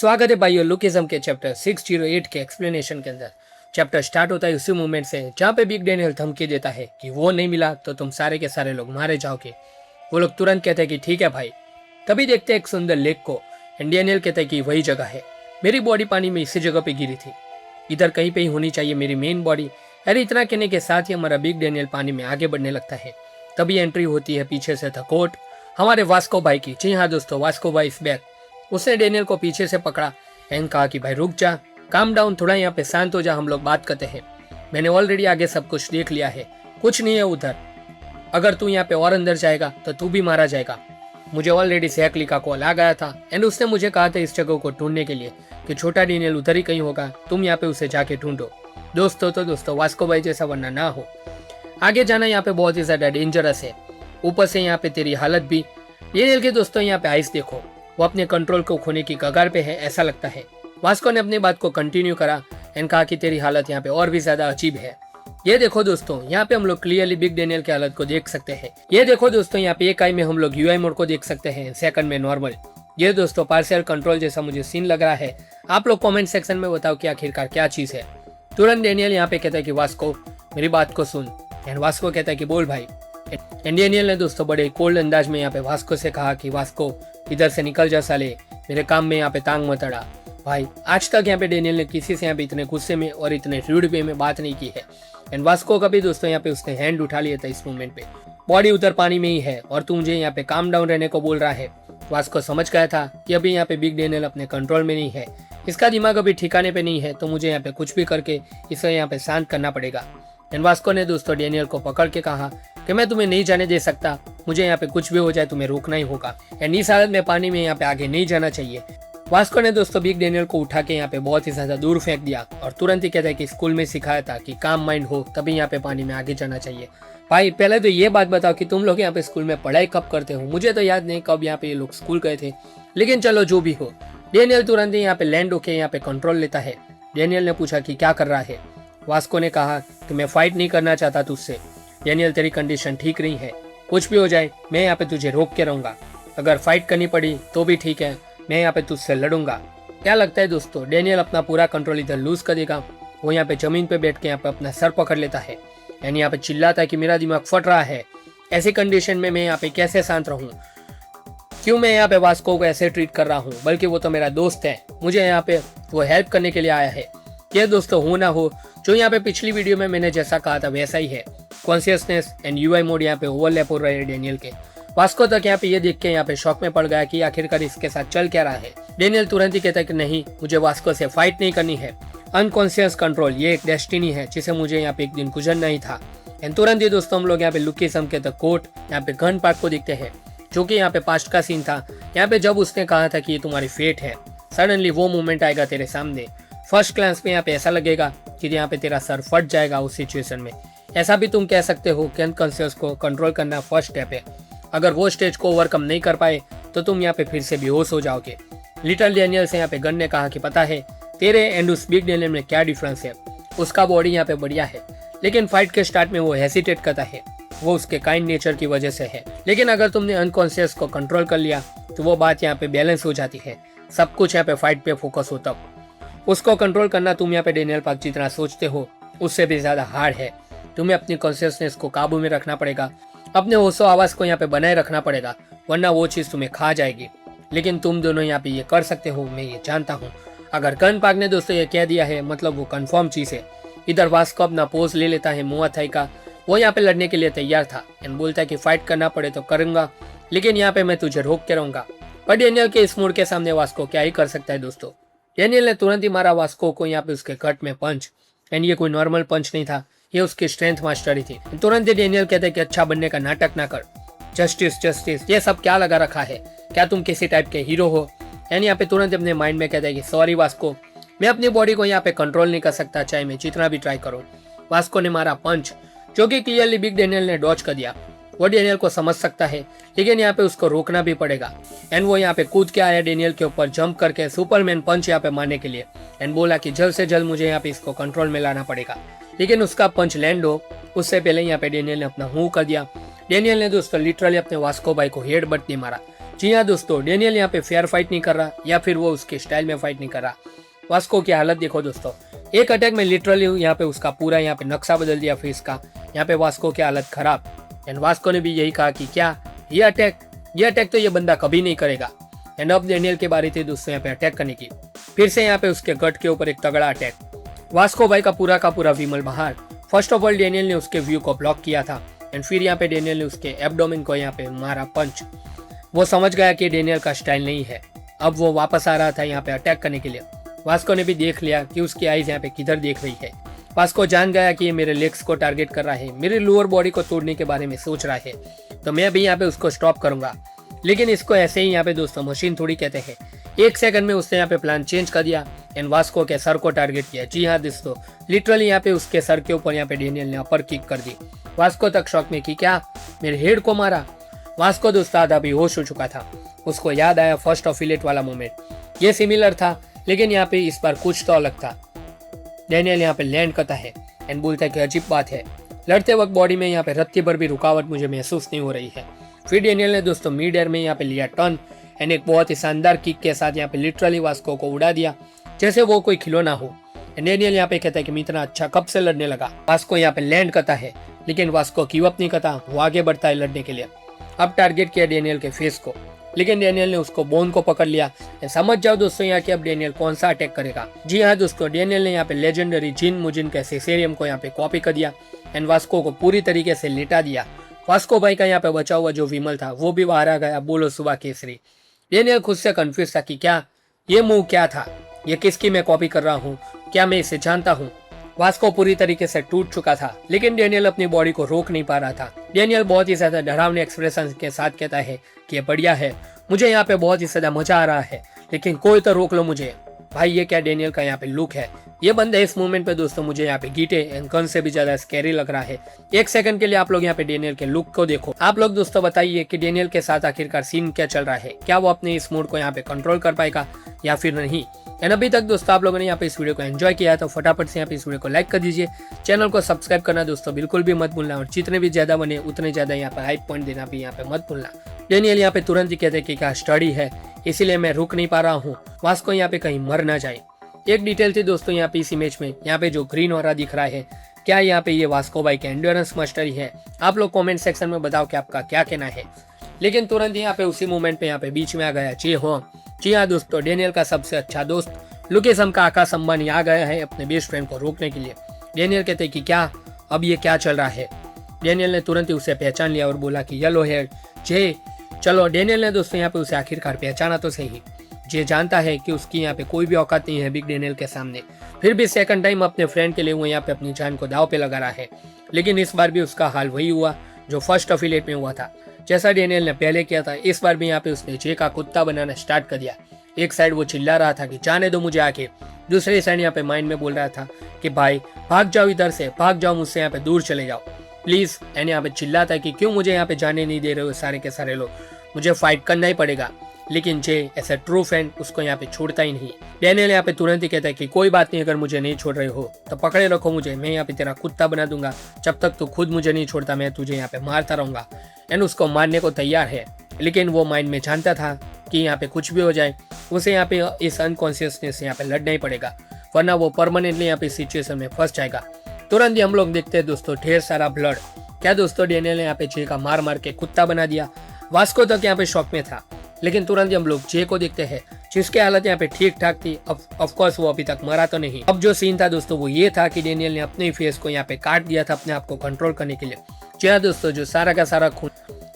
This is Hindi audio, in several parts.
स्वागत है भाइयों लुकिज्म के चैप्टर 608 के एक्सप्लेनेशन के अंदर। चैप्टर स्टार्ट होता है उसी मोमेंट से जहाँ पे बिग डैनियल धमकी देता है कि वो नहीं मिला तो तुम सारे के सारे लोग मारे जाओगे। वो लोग तुरंत कहते हैं कि ठीक है भाई। तभी देखते हैं एक सुंदर लेक को एंड डैनियल कहता है कि वही जगह है, मेरी बॉडी पानी में इसी जगह पे गिरी थी, इधर कहीं पे ही होनी चाहिए मेरी मेन बॉडी। अरे इतना कहने के साथ ही हमारा बिग डैनियल पानी में आगे बढ़ने लगता है। तभी एंट्री होती है पीछे से द कोर्ट हमारे वास्को भाई की। जी हाँ दोस्तों, वास्को भाई इज बैक। उसने डैनियल को पीछे से पकड़ा एंड कहा कि भाई रुक जा, काम डाउन, थोड़ा यहाँ पे शांत हो जा, हम लोग बात करते हैं। मैंने ऑलरेडी आगे सब कुछ देख लिया है, कुछ नहीं है उधर। अगर तू यहाँ पे और अंदर जाएगा तो तू भी मारा जाएगा। मुझे ऑलरेडी सैकली का कॉल आ गया था एंड उसने मुझे कहा था इस जगह को ढूंढने के लिए कि छोटा डैनियल उधर ही कहीं होगा, तुम यहाँ पे उसे जाके ढूंढो। दोस्तों वास्को भाई जैसा वरना ना हो, आगे जाना यहाँ पे बहुत ही ज्यादा डेंजरस है। ऊपर से यहाँ पे तेरी हालत भी। डैनियल के दोस्तों यहाँ पे आइस देखो, वो अपने कंट्रोल को खोने की कगार पे है ऐसा लगता है। वास्को ने अपनी बात को कंटिन्यू करा एंड कहा कि तेरी हालत यहाँ पे और भी ज्यादा अजीब है। ये देखो दोस्तों, यहाँ पे हम लोग क्लियरली बिग डैनियल की हालत को देख सकते हैं। ये देखो दोस्तों, यहाँ पे एक आई में हम लोग यूआई मोड को देख सकते हैं, सेकंड में नॉर्मल। ये दोस्तों पार्शियल कंट्रोल जैसा मुझे सीन लग रहा है। आप लोग कमेंट सेक्शन में बताओ कि आखिरकार क्या चीज है। तुरंत डैनियल यहाँ पे कहता है कि वास्को मेरी बात को सुन एंड वास्को कहता है कि बोल भाई। एंड डैनियल ने दोस्तों बड़े कोल्ड अंदाज में यहाँ पे वास्को से कहा कि वास्को इधर से निकल जा साले, मेरे काम में यहाँ पे टांग मत अड़ा। भाई आज तक यहाँ पे डैनियल ने किसी से यहाँ पे इतने गुस्से में और इतने रूड वे में बात नहीं की है। एंड वास्को का भी दोस्तों यहाँ पे उसने हैंड उठा लिया था इस मोमेंट पे। बॉडी उधर पानी में ही है और तू मुझे यहाँ पे काम डाउन रहने को बोल रहा है। वास्को समझ गया था कि अभी यहाँ पे बिग डैनियल अपने कंट्रोल में नहीं है, इसका दिमाग अभी ठिकाने पे नहीं है, तो मुझे यहाँ पे कुछ भी करके इसे यहाँ पे शांत करना पड़ेगा। एंड वास्को ने दोस्तों डैनियल को पकड़ के कहा कि मैं तुम्हें नहीं जाने दे सकता, मुझे यहाँ पे कुछ भी हो जाए तुम्हें रोकना ही होगा एंड इस हालत में पानी में यहाँ पे आगे नहीं जाना चाहिए। वास्को ने दोस्तों बिग डैनियल को उठा के यहाँ पे बहुत ही ज्यादा दूर फेंक दिया और तुरंत ही कहता है कि स्कूल में सिखाया था कि काम माइंड हो तभी यहाँ पे पानी में आगे जाना चाहिए। भाई पहले तो ये बात बताओ कि तुम लोग यहाँ पे स्कूल में पढ़ाई कब करते हो? मुझे तो याद नहीं कब यहाँ पे ये लोग स्कूल गए थे, लेकिन चलो जो भी हो। डैनियल तुरंत ही यहाँ पे लैंड होके यहाँ पे कंट्रोल लेता है। डैनियल ने पूछा कि क्या कर रहा है? वास्को ने कहा कि मैं फाइट नहीं करना चाहता तुझसे। डैनियल तेरी कंडीशन ठीक नहीं है, कुछ भी हो जाए मैं यहाँ पे तुझे रोक के रहूंगा, अगर फाइट करनी पड़ी तो भी ठीक है, मैं यहाँ पे तुझसे लड़ूंगा। क्या लगता है दोस्तों, डैनियल अपना पूरा कंट्रोल इधर लूज कर देगा? वो यहाँ पे जमीन पे बैठ के यहाँ पे अपना सर पकड़ लेता है यानी यहाँ पे चिल्लाता है कि मेरा दिमाग फट रहा है, ऐसी कंडीशन में मैं यहाँ पे कैसे शांत रहूं? क्यों मैं यहाँ पे वास्को को ऐसे ट्रीट कर रहा हूँ? बल्कि वो तो मेरा दोस्त है, मुझे यहाँ पे वो हेल्प करने के लिए आया है। ये दोस्तों हो ना हो, जो यहाँ पे पिछली वीडियो में मैंने जैसा कहा था वैसा ही है। कॉन्शियसनेस एंड यूआई मोड यहाँ पे ओवरलैप हो रहे हैं डैनियल के। वास्को तक यहाँ पे ये देख के यहाँ पे शॉक में पड़ गया कि आखिरकार इसके साथ चल क्या रहा है। डैनियल तुरंत ही कहता है कि नहीं, मुझे वास्को से फाइट नहीं करनी है। अनकॉन्शियस कंट्रोल ये एक डेस्टिनी है जिसे मुझे यहाँ पे एक दिन गुजरना ही था। एंड तुरंत ही दोस्तों हम लोग यहाँ पे लुकिज्म के द कोर्ट यहाँ पे गन पार्क को देखते हैं, जो कि यहाँ पे पास्ट का सीन था। यहाँ पे जब उसने कहा था कि ये तुम्हारी फेट है, सडनली वो मोमेंट आएगा तेरे सामने। फर्स्ट क्लास में यहाँ पे ऐसा लगेगा कि यहाँ पे तेरा सर फट जाएगा उस सिचुएशन में। ऐसा भी तुम कह सकते हो कि अनकॉन्शियस को कंट्रोल करना फर्स्ट स्टेप है। अगर वो स्टेज को ओवरकम नहीं कर पाए तो तुम यहाँ पे फिर से बेहोश हो जाओगे। लिटिल डैनियल से यहाँ पे गन ने कहा कि पता है तेरे एंड उस बिग डैनियल में क्या डिफरेंस है? उसका बॉडी यहाँ पे बढ़िया है, लेकिन फाइट के स्टार्ट में वो हेसिटेट करता है, वो उसके काइंड नेचर की वजह से है। लेकिन अगर तुमने अनकॉन्शियस को कंट्रोल कर लिया तो वो बात यहाँ पे बैलेंस हो जाती है, सब कुछ यहाँ पे फाइट पे फोकस हो। तब उसको कंट्रोल करना तुम यहाँ पे डैनियल पार्क जितना सोचते हो उससे भी ज्यादा हार्ड है। तुम्हें अपनी कॉन्शियसनेस को काबू में रखना पड़ेगा, अपने होशो आवाज को यहाँ पे बनाए रखना पड़ेगा, वरना वो चीज तुम्हें खा जाएगी। लेकिन तुम दोनों यहाँ पे ये कर सकते हो, मैं ये जानता हूँ। अगर गन पार्क ने दोस्तों ये कह दिया है मतलब वो कंफर्म चीज है। इधर वास्को अपना पोज ले लेता है मुआ थाई का, वो यहाँ पे लड़ने के लिए तैयार था एंड बोलता है कि फाइट करना पड़े तो करूंगा, लेकिन यहाँ पे मैं तुझे रोक के रहूंगा। पर डैनियल के इस मूड के सामने वास्को क्या ही कर सकता है दोस्तों। डैनियल ने तुरंत ही मारा वास्को को यहाँ पे उसके कट में पंच एंड ये कोई नॉर्मल पंच नहीं था, ये उसकी स्ट्रेंथ मास्टरी थी। तुरंत ही डैनियल कहते हैं कि अच्छा बनने का नाटक ना कर, जस्टिस जस्टिस ये सब क्या लगा रखा है, क्या तुम किसी टाइप के हीरो हो? एंड यहाँ पे तुरंत अपने माइंड में कहता है कि सॉरी वास्को, मैं अपनी बॉडी को यहाँ पे कंट्रोल नहीं कर सकता, चाहे मैं जितना भी ट्राई करूँ। वास्को ने मारा पंच जो कि क्लियरली बिग डैनियल ने डॉज कर दिया। वो डैनियल को समझ सकता है, लेकिन यहाँ पे उसको रोकना भी पड़ेगा। एंड वो यहाँ पे कूद के आया डैनियल के ऊपर जंप करके सुपरमैन पंच यहाँ पे मारने के लिए एंड बोला कि जल्द से जल्द मुझे यहाँ पे इसको कंट्रोल में लाना पड़ेगा। लेकिन उसका पंच लैंड हो उससे पहले यहाँ पे डैनियल ने अपना मुंह कर दिया। डैनियल ने दोस्तों लिटरली अपने वास्को भाई को हेड बट नहीं मारा, जी हाँ दोस्तों, डेनियल यहाँ पे फेयर फाइट नहीं कर रहा या फिर वो उसके स्टाइल में फाइट नहीं कर रहा। वास्को की हालत देखो दोस्तों, एक अटैक में लिटरली यहाँ पे उसका पूरा यहाँ पे नक्शा बदल दिया फेस का। यहाँ पे वास्को की हालत खराब। एंड वास्को ने भी यही कहा कि क्या ये अटैक तो ये बंदा कभी नहीं करेगा। एंड अब डेनियल की बारी थी दोस्तों यहाँ पे अटैक करने की। फिर से यहाँ पे उसके गट के ऊपर एक तगड़ा अटैक। वास्को भाई का पूरा विमल बाहर। फर्स्ट ऑफ ऑल डेनियल ने उसके व्यू को ब्लॉक किया था एंड फिर यहाँ पे डेनियल ने उसके एब्डोमेन को यहाँ पे मारा पंच। वो समझ गया कि डेनियल का स्टाइल नहीं है। अब वो वापस आ रहा था यहाँ पे अटैक करने के लिए। वास्को ने भी देख लिया कि उसकी आईज यहाँ पे किधर देख रही है। वास्को जान गया कि ये मेरे लेग्स को टारगेट कर रहा है, मेरे लोअर बॉडी को तोड़ने के बारे में सोच रहा है, तो मैं भी यहाँ पे उसको स्टॉप करूंगा। लेकिन इसको ऐसे ही यहाँ पे दोस्तों मशीन थोड़ी कहते हैं। 1 सेकंड में उसने यहाँ पे प्लान चेंज कर दिया एंड वास्को के सर को टारगेट किया। जी हाँ दोस्तों, लिटरली यहाँ पे उसके सर के ऊपर यहाँ पे डेनियल ने अपर किक कर दी। वास्को तक शॉक में कि क्या मेरे हेड को मारा। वास्को दोस्तों आधा भी होश हो चुका था। उसको याद आया फर्स्ट अफिलिएट वाला मोमेंट। ये सिमिलर था लेकिन यहाँ पे इस बार कुछ तो अलग था। डेनियल यहाँ पे लैंड करता है एंड बोलता है कि अजीब बात है, लड़ते वक्त बॉडी में यहाँ पे रत्ती भर भी रुकावट मुझे महसूस नहीं हो रही है। फिर डेनियल ने दोस्तों मिड एयर में यहाँ पे लिया टर्न एंड एक बहुत ही शानदार किक के साथ यहाँ पे लिटरली वास्को को उड़ा दिया जैसे वो कोई खिलौना हो। एंड डेनियल यहाँ पे कहता है कि मैं इतना अच्छा कब से लड़ने लगा। वास्को यहाँ पे लैंड करता है लेकिन वास्को गिव अप नहीं करता, वो आगे बढ़ता है लड़ने के लिए। अब टारगेट किया डेनियल के फेस को, लेकिन डेनियल ने उसको बोन को पकड़ लिया। समझ जाओ दोस्तों यहाँ कि अब डेनियल कौन सा अटैक करेगा। जी हाँ दोस्तों, डेनियल ने यहाँ पे लेजेंडरी जिन मुजिन के सेसेरियम को यहाँ पे कॉपी कर दिया एंड वास्को को पूरी तरीके से लिटा दिया। वास्को भाई का यहाँ पे बचा हुआ जो विमल था वो भी बाहर आ गया। बोलो सुबह केसरी। डेनियल खुद से कंफ्यूज था कि क्या ये मूव क्या था, ये किसकी मैं कॉपी कर रहा हूँ, क्या मैं इसे जानता हूँ। वास्को पूरी तरीके से टूट चुका था लेकिन डेनियल अपनी बॉडी को रोक नहीं पा रहा था। डेनियल बहुत ही ज्यादा डरावने एक्सप्रेशन के साथ कहता है कि ये बढ़िया है, मुझे यहाँ पे बहुत ही ज्यादा मजा आ रहा है, लेकिन कोई तो रोक लो मुझे। भाई ये क्या डेनियल का यहाँ पे लुक है। ये बंदा इस मोमेंट पे दोस्तों मुझे यहाँ पे गीटे एंड गन से भी ज्यादा स्कैरी लग रहा है। 1 सेकंड के लिए आप लोग यहाँ पे डेनियल के लुक को देखो। आप लोग दोस्तों बताइए कि डेनियल के साथ आखिरकार सीन क्या चल रहा है, क्या वो अपने इस मूड को यहाँ पे कंट्रोल कर पाएगा या फिर नहीं। एंड अभी तक दोस्तों आप लोगों ने यहाँ पे इस वीडियो को एंजॉय किया तो फटाफट से यहाँ पे इस वीडियो को लाइक कर दीजिए। चैनल को सब्सक्राइब करना दोस्तों बिल्कुल भी मत भूलना और जितने भी ज्यादा बने उतने ज्यादा यहाँ पे हाइप पॉइंट देना भी यहाँ पे मत भूलना। डेनियल यहाँ पे तुरंत ही कहते हैं कि क्या स्टडी है इसीलिए मैं रुक नहीं पा रहा हूँ, वास्को यहाँ पे कहीं मर ना जाए। एक डिटेल थी दोस्तों यहाँ पे इस इमेज में, यहाँ पे जो ग्रीन ऑरा दिख रहा है क्या यहाँ पे ये वास्को भाई के एंड्योरेंस मास्टरी है। आप लोग कमेंट सेक्शन में बताओ कि आपका क्या कहना है। लेकिन तुरंत यहाँ पे उसी मोमेंट पे यहाँ पे बीच में आ गया जी हाँ दोस्तों, डेनियल का सबसे अच्छा दोस्त लुकेसम का आकाश अंबानी आ गया है अपने बेस्ट फ्रेंड को रोकने के लिए। डेनियल कहते कि क्या अब ये क्या चल रहा है। डेनियल ने तुरंत ही उसे पहचान लिया और बोला कि येलो हेड जे। चलो डेनियल ने दोस्तों यहाँ पे उसे आखिरकार पहचाना तो सही। जे जानता है कि उसकी यहाँ पे कोई भी औकात नहीं है बिग डेनियल के सामने, फिर भी सेकंड टाइम अपने फ्रेंड के लिए वो यहाँ पे अपनी जान को दाव पे लगा रहा है। लेकिन इस बार भी उसका हाल वही हुआ जो फर्स्ट अफिलिएट में हुआ था। जैसा डेनियल ने पहले किया था इस बार भी यहाँ पे उसने जे का कुत्ता बनाना स्टार्ट कर दिया। एक साइड वो चिल्ला रहा था कि जाने दो मुझे आके, दूसरी साइड यहाँ पे माइंड में बोल रहा था कि भाई भाग जाओ इधर से, भाग जाओ मुझसे, यहाँ पे दूर चले जाओ प्लीज। एंड यहाँ पे चिल्लाता है कि क्यों मुझे यहाँ पे जाने नहीं दे रहे हो सारे के सारे लोग, मुझे फाइट करना ही पड़ेगा। लेकिन जे ऐसा ट्रू फ्रेंड उसको यहाँ पे छोड़ता ही नहीं। डेनियल यहाँ पे तुरंत ही कहता है कि कोई बात नहीं, अगर मुझे नहीं छोड़ रहे हो तो पकड़े रखो मुझे, मैं यहाँ पे तेरा कुत्ता बना दूंगा, जब तक तू खुद मुझे नहीं छोड़ता मैं तुझे यहाँ पे मारता रहूंगा। एंड उसको मारने को तैयार है लेकिन वो माइंड में जानता था कि यहाँ पे कुछ भी हो जाए उसे यहाँ पे इस अनकॉन्शियसनेस से यहाँ पे लड़ना ही पड़ेगा, वरना वो परमानेंटली यहाँ पे सिचुएशन में फंस जाएगा। तुरंत ही हम लोग देखते हैं दोस्तों ढेर सारा ब्लड। क्या दोस्तों डेनियल ने यहाँ पे जे का मार मार के कुत्ता बना दिया। वास्को तक यहाँ पे शॉक में था लेकिन तुरंत ही हम लोग जे को देखते हैं जिसकी हालत यहाँ पे ठीक ठाक थी। ऑफ कोर्स वो अभी तक मरा तो नहीं। अब जो सीन था दोस्तों वो ये था कि डेनियल ने अपने फेस को यहाँ पे काट दिया था अपने आप को कंट्रोल करने के लिए। जी हाँ दोस्तों, जो सारा का सारा खून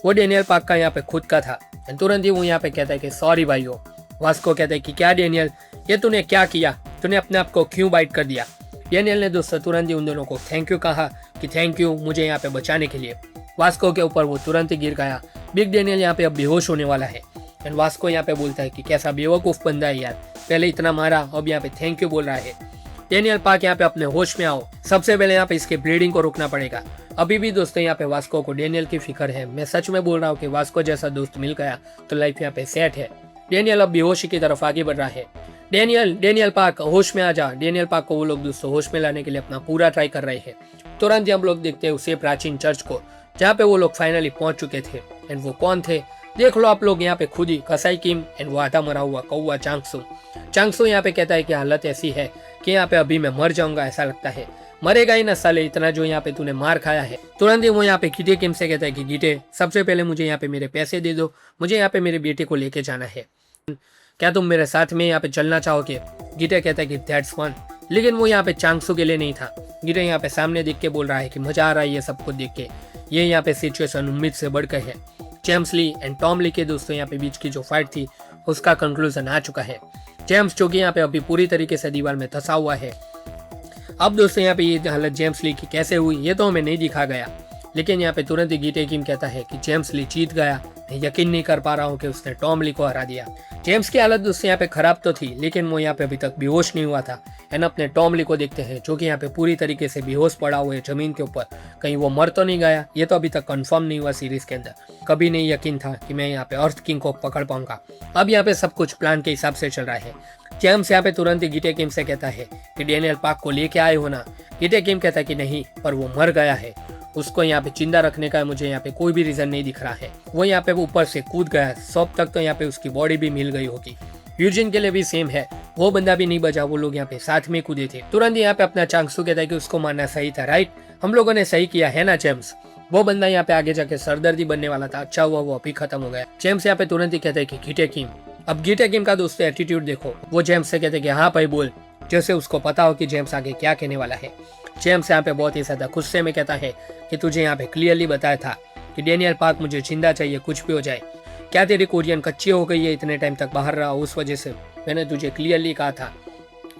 वो डेनियल पार्क का यहाँ पे खुद का था। तुरंत ही वो यहाँ पे कहता है कि सॉरी भाइयों। वास्को कहता है कि क्या डेनियल ये तूने क्या किया, तूने अपने आप को क्यों बाइट कर दिया। डेनियल ने दोस्तों तुरंत ही उन दोनों को थैंक यू कहा कि थैंक यू मुझे यहाँ पे बचाने के लिए। वास्को के ऊपर वो तुरंत ही गिर गया। बिग डेनियल यहाँ पे अब बेहोश होने वाला है। एंड वास्को यहाँ पे बोलता है कि कैसा बेवकूफ बंदा है यार, पहले इतना मारा अब यहाँ पे थैंक यू बोल रहा है। डेनियल पार्क यहाँ पे अपने होश में आओ, सबसे पहले यहाँ पे इसके ब्लीडिंग को रोकना पड़ेगा। अभी भी दोस्तों यहाँ पे वास्को को डेनियल की फिक्र है। मैं सच में बोल रहा हूँ कि वास्को जैसा दोस्त मिल गया तो लाइफ यहाँ पे सेट है। डेनियल अब बेहोशी की तरफ आगे बढ़ रहा है। डेनियल पार्क होश में आ जा। डेनियल पार्क को वो लोग दोस्तों होश में लाने के लिए अपना पूरा ट्राई कर रहे हैं। तुरंत हम लोग देखते हैं उसे प्राचीन चर्च को जहाँ पे वो लोग फाइनली पहुंच चुके थे। एंड वो कौन थे, देख लो आप लोग यहाँ पे खुद ही, कसाई किम एंड वो आधा मरा हुआ कौवा चांगसू। चांगसू यहाँ पे कहता है कि हालत ऐसी है कि यहाँ पे अभी मैं मर जाऊंगा, ऐसा लगता है। मरेगा ही ना साले, इतना जो यहाँ पे तूने मार खाया है। तुरंत ही वो यहाँ पे गीटे किम से कहता है कि गीटे, सबसे पहले मुझे यहाँ पे मेरे पैसे दे दो, मुझे यहाँ पे मेरे बेटे को लेके जाना है। क्या तुम मेरे साथ में यहाँ पे चलना चाहोगे? गीटे कहता है कि दैट्स फन। लेकिन वो यहाँ पे चांगसू के लिए नहीं था। गीटे यहाँ पे सामने देख के बोल रहा है कि मजा आ रहा है ये सब कुछ देख के। ये यहाँ पे सिचुएशन उम्मीद से बढ़कर है। James Lee and Tom Lee के दोस्तों यहाँ पे बीच की जो फाइट थी उसका कंक्लूजन आ चुका है। जेम्स जो कि यहाँ पे अभी पूरी तरीके से दीवार में धंसा हुआ है। अब दोस्तों यहाँ पे ये हालत जेम्स ली की कैसे हुई ये तो हमें नहीं दिखा गया, लेकिन यहाँ पे तुरंत ही गीटे किम कहता है कि जेम्स ली जीत गया। मैं यकीन नहीं कर पा रहा हूँ कि उसने टॉम ली को हरा दिया। जेम्स की हालत दोस्तों यहाँ पे खराब तो थी, लेकिन वो यहाँ पे अभी तक बेहोश नहीं हुआ था। एंड अपने टॉम ली को देखते हैं जो कि यहाँ पे पूरी तरीके से बेहोश पड़ा हुआ है जमीन के ऊपर। कहीं वो मर तो नहीं गया? ये तो अभी तक कंफर्म नहीं हुआ सीरीज के अंदर। कभी नहीं यकीन था कि मैं यहाँ पे अर्थ किंग को पकड़ पाऊंगा। अब यहाँ पे सब कुछ प्लान के हिसाब से चल रहा है। जेम्स यहाँ पे तुरंत ही गीटे किम से कहता है कि डैनियल पार्क को लेके आए हो ना? गीटे किम कहता है कि नहीं, पर वो मर गया है, उसको यहाँ पे जिंदा रखने का मुझे यहाँ पे कोई भी रीजन नहीं दिख रहा है। वो यहाँ पे ऊपर से कूद गया, सब तक तो यहाँ पे उसकी बॉडी भी मिल गई होगी। यूजिन के लिए भी सेम है, वो बंदा भी नहीं बचा, वो लोग यहाँ पे साथ में कूदे थे। तुरंत यहाँ पे अपना चांगसू कहता है कि उसको मारना सही था, राइट? हम लोगों ने सही किया है ना जेम्स? वो बंदा यहाँ पे आगे जाके सरदर्दी बनने वाला था, अच्छा हुआ वो अभी खत्म हो गया। जेम्स यहाँ पे तुरंत ही कहता है कि गीटे किम। अब गीटे किम का दोस्तों एटीट्यूड देखो, वो जेम्स से कहते हैं कि हाँ भाई बोल, जैसे उसको पता हो कि जेम्स आगे क्या कहने वाला है। जेम्स यहाँ पे बहुत ही ज्यादा गुस्से में कहता है कि तुझे यहाँ पे क्लियरली बताया था कि डैनियल पार्क मुझे जिंदा चाहिए, कुछ भी हो जाए। क्या तेरी कोरियन कच्ची हो गई है? इतने टाइम तक बाहर रहा उस वजह से मैंने तुझे क्लियरली कहा था,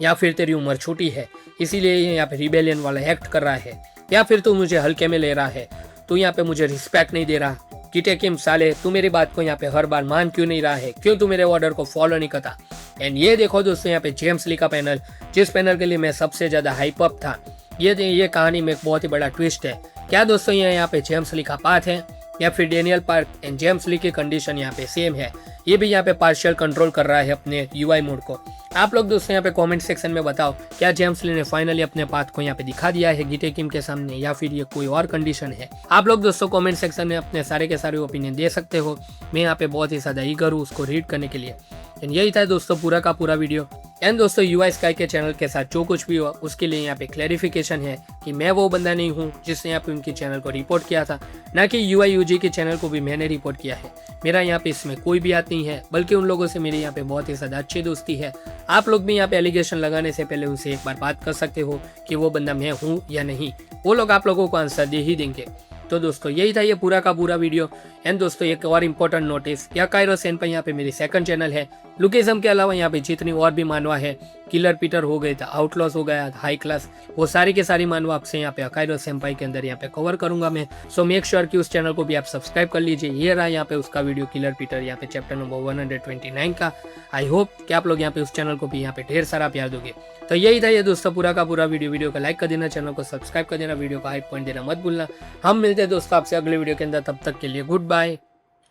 या फिर तेरी उम्र छोटी है इसीलिए यहाँ पे रिबेलियन वाला एक्ट कर रहा है, या फिर तू मुझे हल्के में ले रहा है, तू यहाँ पे मुझे रिस्पेक्ट नहीं दे रहा। गीटे किम साले, तू मेरी बात को यहाँ पे हर बार मान क्यों नहीं रहा है? क्यों तू मेरे ऑर्डर को फॉलो नहीं करता? एंड ये देखो दोस्तों यहाँ पे जेम्स ली का पैनल, जिस पैनल के लिए मैं सबसे ज्यादा हाइप अप था। ये कहानी में एक बहुत ही बड़ा ट्विस्ट है। क्या दोस्तों यहाँ पे जेम्स ली का पाथ है, या फिर डैनियल पार्क एंड जेम्स ली की कंडीशन यहाँ पे सेम है? ये भी यहाँ पे पार्शियल कंट्रोल कर रहा है अपने यूआई मोड को। आप लोग दोस्तों यहाँ पे कमेंट सेक्शन में बताओ, क्या जेम्स ली ने फाइनली अपने पाथ को यहाँ पे दिखा दिया है गीटे किम के सामने, या फिर ये कोई और कंडीशन है? आप लोग दोस्तों कमेंट सेक्शन में अपने सारे के सारे ओपिनियन दे सकते हो। मैं यहाँ पे बहुत ही ज्यादा ईगर हूँ उसको रीड करने के लिए। एंड यही था दोस्तों पूरा का पूरा वीडियो। एंड दोस्तों यूआई स्काई के चैनल के साथ जो कुछ भी हुआ उसके लिए यहाँ पे क्लैरिफिकेशन है कि मैं वो बंदा नहीं हूँ जिसने यहाँ पे उनके चैनल को रिपोर्ट किया था, ना कि यूआई यूजी के चैनल को भी मैंने रिपोर्ट किया है। मेरा यहाँ पे इसमें कोई भी हाथ नहीं है, बल्कि उन लोगों से मेरी यहाँ पे बहुत ही ज्यादा अच्छी दोस्ती है। आप लोग भी यहाँ पे एलिगेशन लगाने से पहले उनसे एक बार बात कर सकते हो कि वो बंदा मैं हूँ या नहीं। वो लोग आप लोगों को आंसर दे ही देंगे। तो दोस्तों यही था ये पूरा का पूरा वीडियो। एंड दोस्तों एक और इम्पोर्टेंट नोटिस, या काइरो सेन पर यहाँ पे मेरी सेकंड चैनल है। लुकिज्म के अलावा यहाँ पे जितनी और भी मानवा है, किलर पीटर हो गए था, आउटलॉस हो गया, हाई क्लास, वो सारी के सारी मानवा आपसे यहाँ पे अकाइरो सेंपाई के अंदर यहाँ पे कवर करूंगा मैं। सो मेक श्योर कि उस चैनल को भी आप सब्सक्राइब कर लीजिए। ये रहा यहाँ पे उसका वीडियो, किलर पीटर यहाँ पे चैप्टर नंबर 129 का। आई होप कि आप लोग यहाँ पे उस चैनल को भी यहाँ पे ढेर सारा प्यार दोगे। तो यही था ये दोस्तों पूरा का पूरा वीडियो को लाइक कर देना, चैनल को सब्सक्राइब कर देना, वीडियो को हाइप पॉइंट देना मत भूलना। हम मिलते हैं दोस्तों आपसे अगले वीडियो के अंदर, तब तक के लिए गुड बाय।